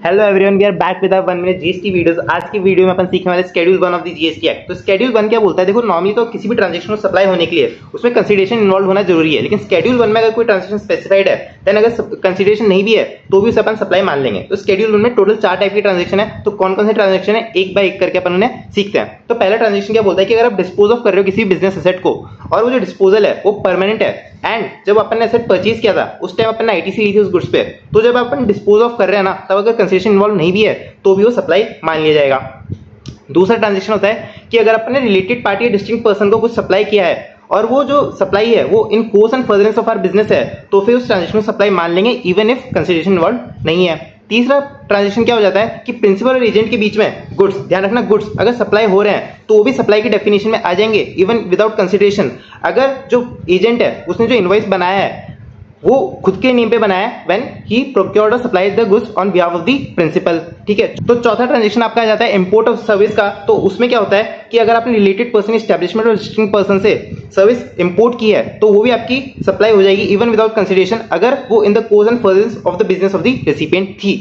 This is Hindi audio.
Hello everyone, we are back with one minute GST videos. आज की वीडियो में अपन सीखने वाले schedule 1 of the GST act. तो शेड्यूल 1 क्या बोलता है? देखो, नॉर्मली तो किसी भी ट्रांजैक्शन को सप्लाई होने के लिए उसमें कंसीडरेशन इन्वॉल्व होना जरूरी है, लेकिन शेड्यूल 1 में अगर कोई ट्रांजैक्शन स्पेसिफाइड है, देन अगर कंसीडरेशन नहीं भी है तो भी उसे अपन सप्लाई मान लेंगे। तो शेड्यूल 1 में टोटल 4 टाइप की ट्रांजैक्शन है। तो कौन कौन से ट्रांजैक्शन है, एक बाय एक करके अपन उन्हें सीखते हैं। तो पहला ट्रांजैक्शन क्या बोलता है कि अगर आप डिस्पोज ऑफ कर रहे हो किसी बिजनेस एसेट को और वो जो डिस्पोजल है वो परमानेंट है, एंड जब अपन ने एसेट परचेज किया था उस टाइम अपन ने आईटीसी ली थी उस गुड्स पे, तो जब अपन डिस्पोज ऑफ कर रहे हैं ना, तब अगर कंसीडरेशन इन्वॉल्व नहीं भी है तो भी वो सप्लाई मान लिया जाएगा। दूसरा ट्रांजेक्शन होता है कि अगर अपन ने रिलेटेड पार्टी या डिस्टिंक्ट पर्सन को कुछ सप्लाई किया है और वो जो सप्लाई है वो in course and furtherance of our business है, तो फिर उस ट्रांजेक्शन को सप्लाई मान लेंगे इवन इफ कंसीडरेशन इन्वॉल्व नहीं है। तीसरा ट्रांजेक्शन क्या हो जाता है कि प्रिंसिपल और एजेंट के बीच में गुड्स, ध्यान रखना, गुड्स अगर सप्लाई हो रहे हैं तो वो भी सप्लाई की डेफिनेशन में आ जाएंगे इवन विदाउट कंसीडरेशन। अगर जो एजेंट है उसने जो इनवॉइस बनाया है वो खुद के नेम पे बनाया है व्हेन ही प्रोक्योर्ड और supplied the goods on behalf of the principal. ठीक है। तो चौथा ट्रांजेक्शन आपका आ जाता है इंपोर्ट ऑफ सर्विस का। तो उसमें क्या होता है कि अगर आपने रिलेटेड पर्सन, एस्टैब्लिशमेंट और डिस्टिंक्ट पर्सन से सर्विस इंपोर्ट की है तो वो भी आपकी सप्लाई हो जाएगी इवन विदाउट कंसीडरेशन, अगर वो in the course and furtherance of the business of the recipient थी।